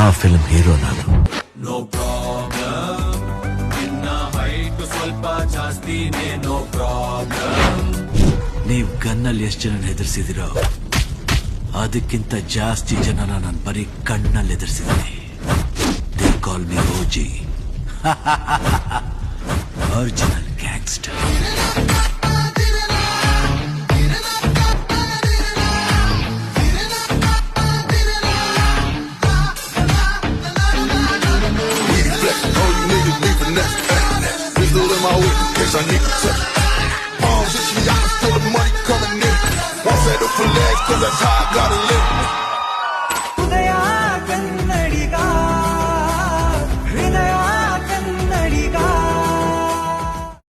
ಆ film hero ನಾನು. No problem, ಇನ್ನ ಹೈಟ್ ಸ್ವಲ್ಪ ಜಾಸ್ತಿನೇ, ನೋ ಪ್ರಾಬ್ಲಮ್. ನೀವ್ ಗನ್ನಲ್ಲಿ ಎಷ್ಟು ಜನ ಹೆದರ್ಸಿದಿರೋ ಅದಕ್ಕಿಂತ ಜಾಸ್ತಿ ಜನನ ನಾನು ಬರೀ ಕಣ್ಣಲ್ಲಿ ಹೆದರ್ಸಿದ್ದೀನಿ. They call me OG, original gangster.